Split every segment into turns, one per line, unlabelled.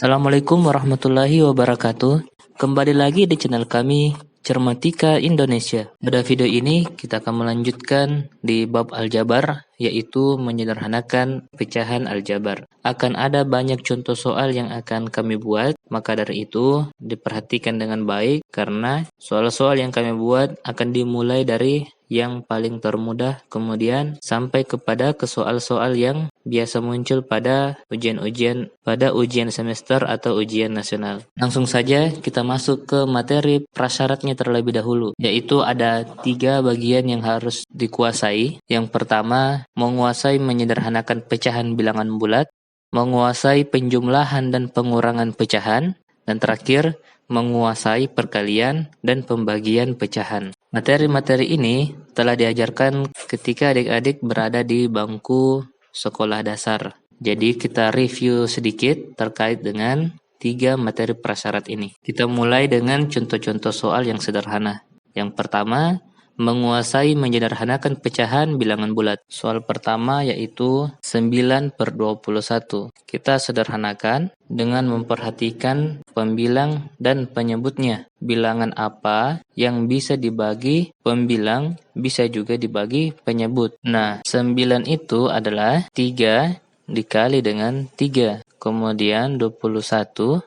Assalamualaikum warahmatullahi wabarakatuh. Kembali lagi di channel kami, Cermatika Indonesia. Pada video ini kita akan melanjutkan di bab aljabar, yaitu menyederhanakan pecahan aljabar. Akan ada banyak contoh soal yang akan kami buat, maka dari itu diperhatikan dengan baik karena soal-soal yang kami buat akan dimulai dari yang paling termudah kemudian sampai kepada ke soal-soal yang biasa muncul pada ujian semester atau ujian nasional. Langsung saja kita masuk ke materi prasyaratnya terlebih dahulu, yaitu ada 3 bagian yang harus dikuasai. Yang pertama, menguasai menyederhanakan pecahan bilangan bulat, menguasai penjumlahan dan pengurangan pecahan, dan terakhir, menguasai perkalian dan pembagian pecahan. Materi-materi ini telah diajarkan ketika adik-adik berada di bangku sekolah dasar. Jadi kita review sedikit terkait dengan 3 materi prasyarat ini. Kita mulai dengan contoh-contoh soal yang sederhana. Yang pertama, menguasai menyederhanakan pecahan bilangan bulat. Soal pertama yaitu 9/21. Kita sederhanakan dengan memperhatikan pembilang dan penyebutnya. Bilangan apa yang bisa dibagi pembilang, bisa juga dibagi penyebut. Nah, 9 itu adalah 3 dikali dengan 3. Kemudian 21,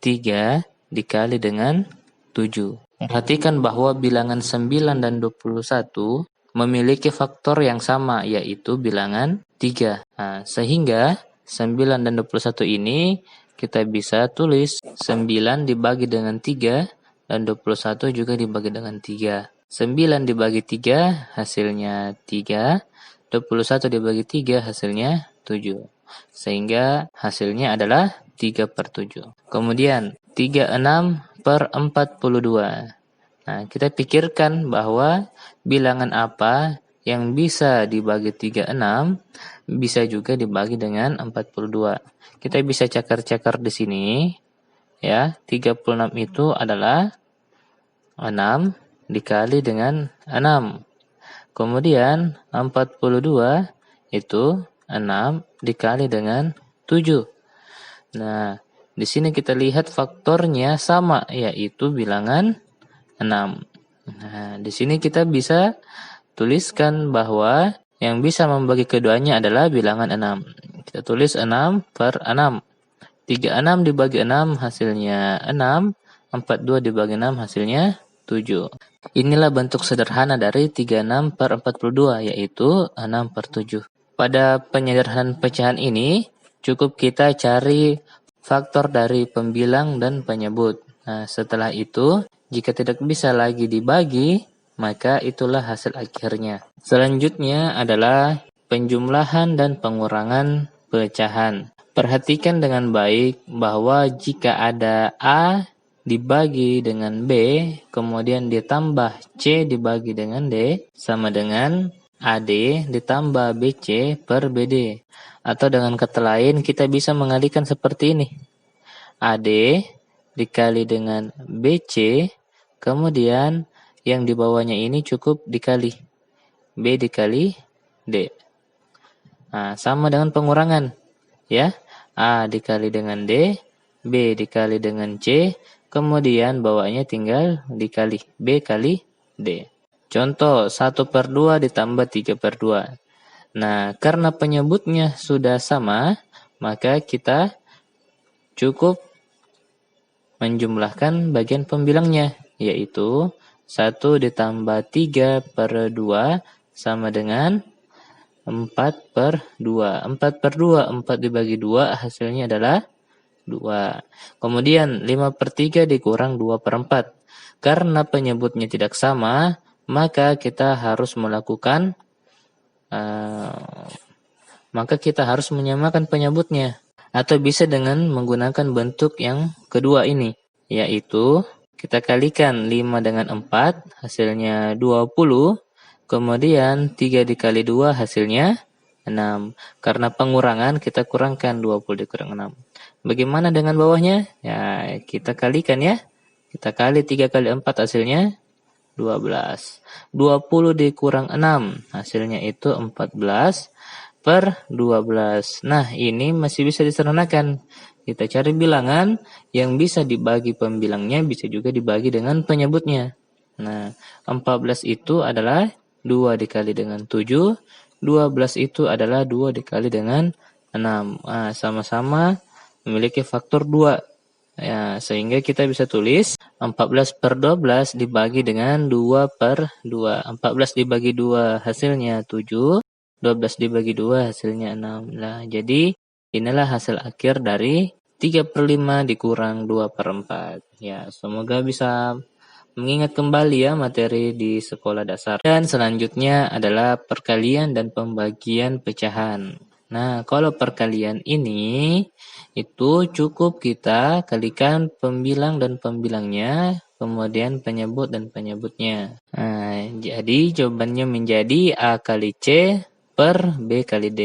3 dikali dengan 7. Perhatikan bahwa bilangan 9 dan 21 memiliki faktor yang sama, yaitu bilangan 3. Nah, sehingga 9 dan 21 ini kita bisa tulis 9 dibagi dengan 3 dan 21 juga dibagi dengan 3. 9 dibagi 3 hasilnya 3, 21 dibagi 3 hasilnya 7. Sehingga hasilnya adalah 3/7. Kemudian 36/42. Nah, kita pikirkan bahwa bilangan apa yang bisa dibagi 36 bisa juga dibagi dengan 42. Kita bisa cakar-cakar di sini ya. 36 itu adalah 6 dikali dengan 6. Kemudian 42 itu 6 dikali dengan 7. Nah, di sini kita lihat faktornya sama, yaitu bilangan 6. Nah, di sini kita bisa tuliskan bahwa yang bisa membagi keduanya adalah bilangan 6. Kita tulis 6/6. 36 dibagi 6 hasilnya 6, 42 dibagi 6 hasilnya 7. Inilah bentuk sederhana dari 36/42, yaitu 6/7. Pada penyederhanaan pecahan ini, cukup kita cari faktor dari pembilang dan penyebut. Nah, setelah itu, jika tidak bisa lagi dibagi, maka itulah hasil akhirnya. Selanjutnya adalah penjumlahan dan pengurangan pecahan. Perhatikan dengan baik bahwa jika ada A dibagi dengan B, kemudian ditambah C dibagi dengan D, sama dengan AD ditambah BC per BD. Atau dengan kata lain, kita bisa mengalihkan seperti ini. AD dikali dengan BC, kemudian yang di bawahnya ini cukup dikali B dikali D. Nah, sama dengan pengurangan ya. A dikali dengan D, B dikali dengan C, kemudian bawahnya tinggal dikali B kali D. Contoh 1/2 ditambah 3/2. Nah, karena penyebutnya sudah sama, maka kita cukup menjumlahkan bagian pembilangnya, yaitu 1 ditambah 3/2 sama dengan 4/2. 4/2, 4 dibagi 2 hasilnya adalah 2. Kemudian 5/3 dikurang 2/4. Karena penyebutnya tidak sama, maka kita harus menyamakan penyebutnya. Atau bisa dengan menggunakan bentuk yang kedua ini, yaitu kita kalikan 5 dengan 4 hasilnya 20. Kemudian 3 dikali 2 hasilnya 6. Karena pengurangan kita kurangkan 20 dikurang 6. Bagaimana dengan bawahnya? Ya, kita kalikan ya. Kita kali 3 kali 4 hasilnya 12. 20 dikurang 6 hasilnya itu 14/12. Nah, ini masih bisa disederhanakan, kita cari bilangan yang bisa dibagi pembilangnya, bisa juga dibagi dengan penyebutnya. Nah, 14 itu adalah 2 dikali dengan 7, 12 itu adalah 2 dikali dengan 6. Sama-sama memiliki faktor 2. Ya, sehingga kita bisa tulis 14 per 12 dibagi dengan 2 per 2. 14 dibagi 2 hasilnya 7, 12 dibagi 2 hasilnya 6. Nah, jadi inilah hasil akhir dari 3 per 5 dikurang 2 per 4. Ya, semoga bisa mengingat kembali ya materi di sekolah dasar. Dan selanjutnya adalah perkalian dan pembagian pecahan. Nah, kalau perkalian ini itu cukup kita kalikan pembilang dan pembilangnya, kemudian penyebut dan penyebutnya. Nah, jadi jawabannya menjadi A kali C per B kali D.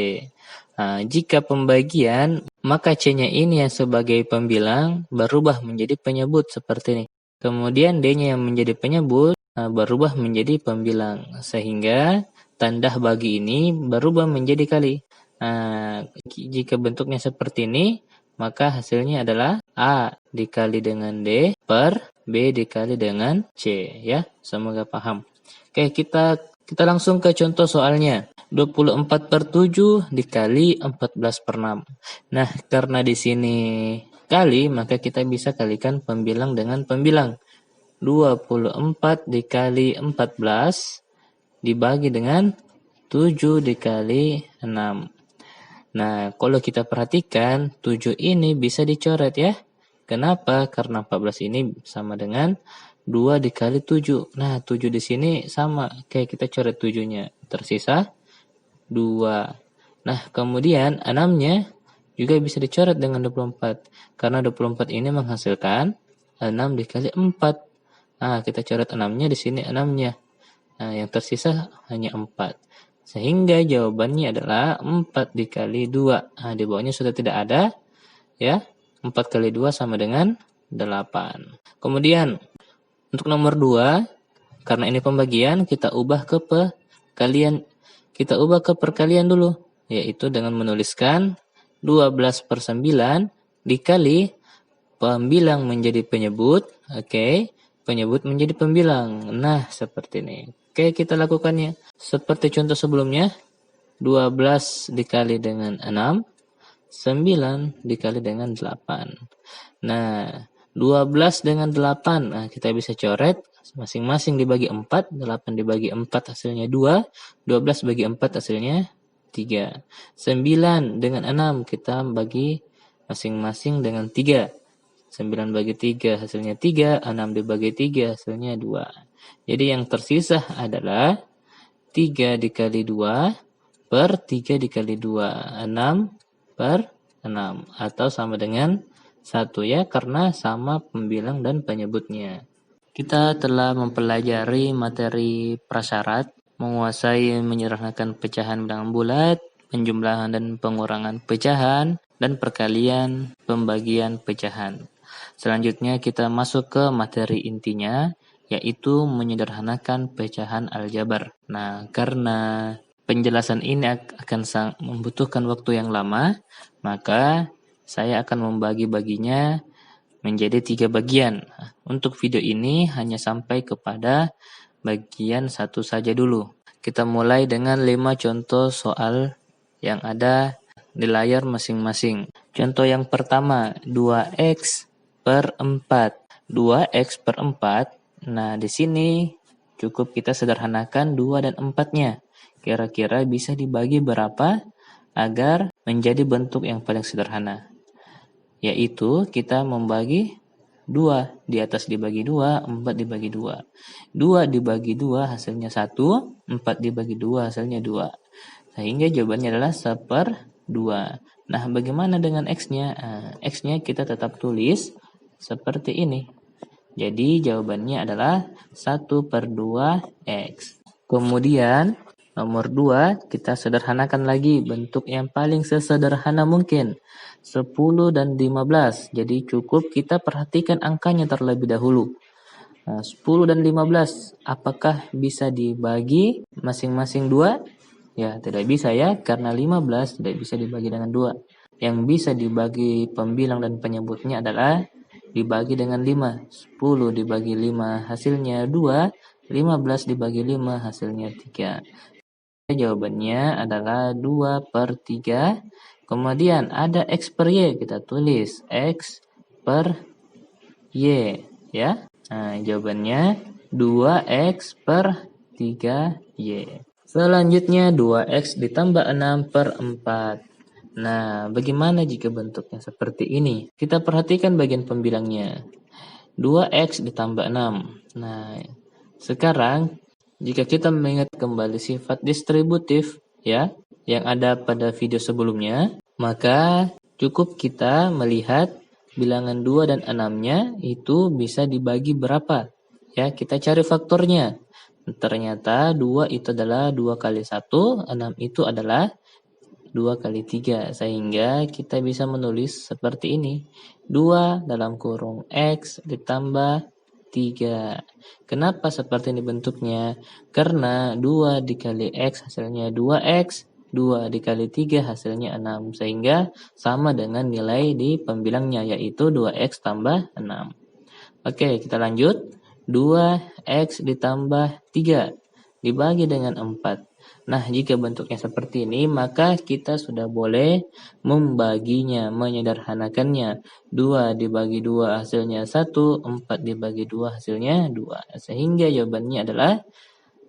Nah, jika pembagian, maka C-nya ini yang sebagai pembilang berubah menjadi penyebut seperti ini. Kemudian D-nya yang menjadi penyebut berubah menjadi pembilang. Sehingga tanda bagi ini berubah menjadi kali. Nah, jika bentuknya seperti ini, maka hasilnya adalah A dikali dengan D per B dikali dengan C. Ya, semoga paham. Oke, kita langsung ke contoh soalnya. 24 per 7 dikali 14 per 6. Nah, karena di sini kali, maka kita bisa kalikan pembilang dengan pembilang. 24 dikali 14 dibagi dengan 7 dikali 6. Nah, kalau kita perhatikan 7 ini bisa dicoret ya. Kenapa? Karena 14 ini sama dengan 2 dikali 7. Nah, 7 di sini sama. Oke, kita coret 7-nya. Tersisa 2. Nah, kemudian 6-nya juga bisa dicoret dengan 24. Karena 24 ini menghasilkan 6 dikali 4. Nah, kita coret 6-nya di sini 6-nya. Nah, yang tersisa hanya 4. Sehingga jawabannya adalah 4 dikali 2. Nah, di bawahnya sudah tidak ada. Ya, 4 kali 2 sama dengan 8. Kemudian, untuk nomor 2, karena ini pembagian, kita ubah ke perkalian. Kita ubah ke perkalian dulu, yaitu dengan menuliskan 12 per 9 dikali pembilang menjadi penyebut, oke, penyebut menjadi pembilang. Nah, seperti ini. Oke, kita lakukannya. Seperti contoh sebelumnya, 12 dikali dengan 6, 9 dikali dengan 8. Nah, 12 dengan 8, nah kita bisa coret, masing-masing dibagi 4, 8 dibagi 4 hasilnya 2, 12 bagi 4 hasilnya 3. 9 dengan 6 kita bagi masing-masing dengan 3. 9 bagi 3 hasilnya 3, 6 dibagi 3 hasilnya 2. Jadi yang tersisa adalah 3 dikali 2 per 3 dikali 2, 6 per 6. Atau sama dengan 1 ya, karena sama pembilang dan penyebutnya. Kita telah mempelajari materi prasyarat, menguasai menyederhanakan pecahan bilangan bulat, penjumlahan dan pengurangan pecahan, dan perkalian pembagian pecahan. Selanjutnya kita masuk ke materi intinya, yaitu menyederhanakan pecahan aljabar. Nah, karena penjelasan ini akan membutuhkan waktu yang lama, maka saya akan membagi-baginya menjadi 3 bagian. Untuk video ini hanya sampai kepada bagian 1 saja dulu. Kita mulai dengan 5 contoh soal yang ada di layar masing-masing. Contoh yang pertama, 2x per 4. 2x per 4. Nah, di sini cukup kita sederhanakan 2 dan 4-nya. Kira-kira bisa dibagi berapa agar menjadi bentuk yang paling sederhana? Yaitu kita membagi 2. Di atas dibagi 2, 4 dibagi 2. 2 dibagi 2 hasilnya 1, 4 dibagi 2 hasilnya 2. Sehingga jawabannya adalah 1/2. Nah, bagaimana dengan X-nya? X-nya kita tetap tulis seperti ini. Jadi jawabannya adalah 1/2X. Kemudian nomor 2 kita sederhanakan lagi bentuk yang paling sesederhana mungkin. 10 dan 15. Jadi cukup kita perhatikan angkanya terlebih dahulu. 10 dan 15 apakah bisa dibagi masing-masing 2? Ya, tidak bisa ya, karena 15 tidak bisa dibagi dengan 2. yang bisa dibagi pembilang dan penyebutnya adalah dibagi dengan 5. 10 dibagi 5 hasilnya 2, 15 dibagi 5 hasilnya 3. Jawabannya adalah 2/3. Kemudian ada X per Y, kita tulis X per Y, ya. Nah, jawabannya 2X per 3Y. Selanjutnya 2X ditambah 6/4. Nah, bagaimana jika bentuknya seperti ini? Kita perhatikan bagian pembilangnya. 2X ditambah 6. Nah, sekarang jika kita mengingat kembali sifat distributif ya, yang ada pada video sebelumnya, maka cukup kita melihat bilangan 2 dan 6-nya itu bisa dibagi berapa. Ya, kita cari faktornya. Ternyata 2 itu adalah 2 kali 1, 6 itu adalah 2 kali 3, sehingga kita bisa menulis seperti ini. 2 dalam kurung X ditambah 3. Kenapa seperti ini bentuknya? Karena 2 dikali X hasilnya 2X, 2 dikali 3 hasilnya 6, sehingga sama dengan nilai di pembilangnya, yaitu 2X tambah 6. Oke, kita lanjut. 2X ditambah 3 dibagi dengan 4. Nah, jika bentuknya seperti ini, maka kita sudah boleh membaginya, menyederhanakannya. 2 dibagi 2 hasilnya 1, 4 dibagi 2 hasilnya 2. Sehingga jawabannya adalah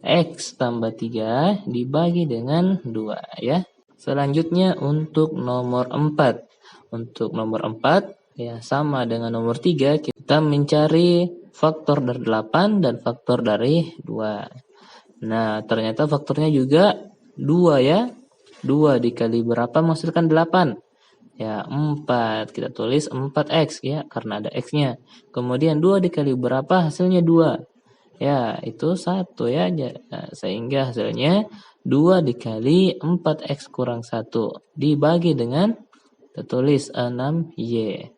X tambah 3 dibagi dengan 2, ya. Selanjutnya untuk nomor 4. Untuk nomor 4, ya sama dengan nomor 3, kita mencari faktor dari 8 dan faktor dari 2. Nah, ternyata faktornya juga 2 ya. 2 dikali berapa menghasilkan 8? Ya, 4. Kita tulis 4X ya, karena ada X-nya. Kemudian 2 dikali berapa hasilnya 2? Ya, itu 1 ya. Nah, sehingga hasilnya 2 dikali 4X kurang 1. Dibagi dengan, kita tulis 6Y.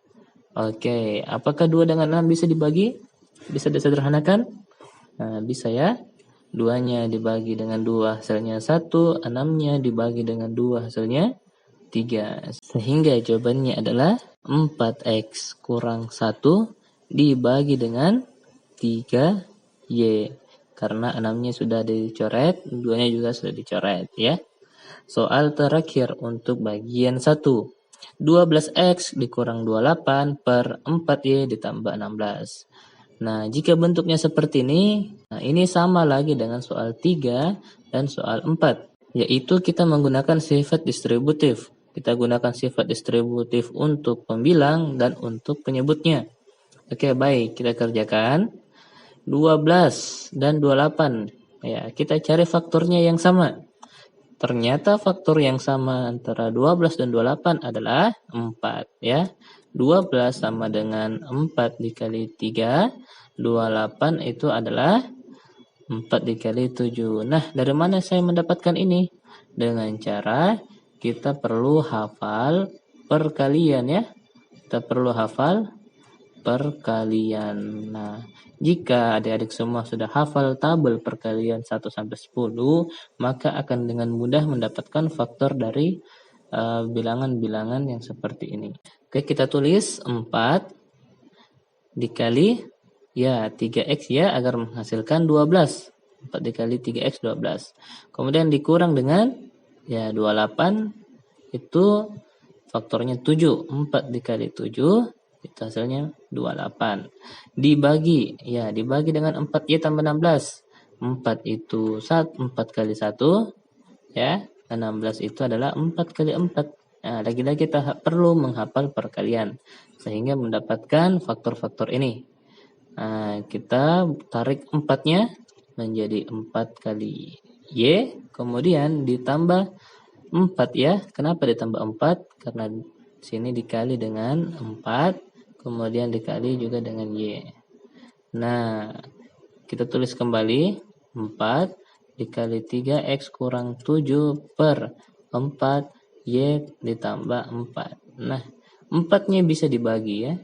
Oke, apakah 2 dengan 6 bisa dibagi? Bisa disederhanakan? Nah, bisa ya. 2-nya dibagi dengan 2 hasilnya 1, 6-nya dibagi dengan 2 hasilnya 3. Sehingga jawabannya adalah 4X kurang 1 dibagi dengan 3Y. Karena 6-nya sudah dicoret, 2-nya juga sudah dicoret ya. Soal terakhir untuk bagian 1. 12X dikurang 28 per 4Y ditambah 16. Nah, jika bentuknya seperti ini, nah ini sama lagi dengan soal 3 dan soal 4, yaitu kita menggunakan sifat distributif. Kita gunakan sifat distributif untuk pembilang dan untuk penyebutnya. Oke, baik, kita kerjakan. 12 dan 28. Ya, kita cari faktornya yang sama. Ternyata faktor yang sama antara 12 dan 28 adalah 4 ya. 12 sama dengan 4 dikali 3, 28 itu adalah 4 dikali 7. Nah, dari mana saya mendapatkan ini? Dengan cara kita perlu hafal perkalian ya. Kita perlu hafal perkalian. Nah, jika adik-adik semua sudah hafal tabel perkalian 1 sampai 10, maka akan dengan mudah mendapatkan faktor dari bilangan-bilangan yang seperti ini. Oke, kita tulis 4 dikali ya 3X ya, agar menghasilkan 12. 4 dikali 3X 12. Kemudian dikurang dengan ya 28, itu faktornya 7. 4 dikali 7 itu hasilnya 28. Dibagi dengan 4Y tambah 16. 4 itu 4 kali 1 ya. 16 itu adalah 4 kali 4. Nah, lagi-lagi kita perlu menghafal perkalian sehingga mendapatkan faktor-faktor ini. Nah, kita tarik 4-nya menjadi 4 kali Y, kemudian ditambah 4 ya. Kenapa ditambah 4? Karena sini dikali dengan 4, kemudian dikali juga dengan Y. Nah, kita tulis kembali 4 dikali 3X kurang 7 per 4Y ditambah 4. Nah, 4-nya bisa dibagi ya.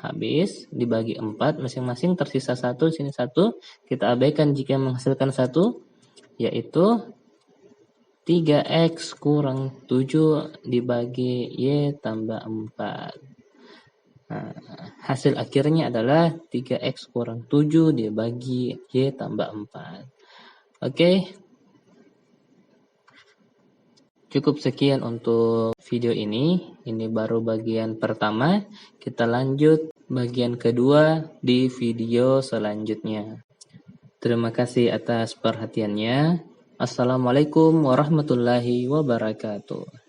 Habis dibagi 4, masing-masing tersisa 1, sini 1. Kita abaikan jika menghasilkan 1, yaitu 3x kurang 7 dibagi Y tambah 4. Nah, hasil akhirnya adalah 3x kurang 7 dibagi Y tambah 4. Oke, cukup sekian untuk video ini. Ini baru bagian pertama. Kita lanjut bagian kedua di video selanjutnya. Terima kasih atas perhatiannya. Assalamualaikum warahmatullahi wabarakatuh.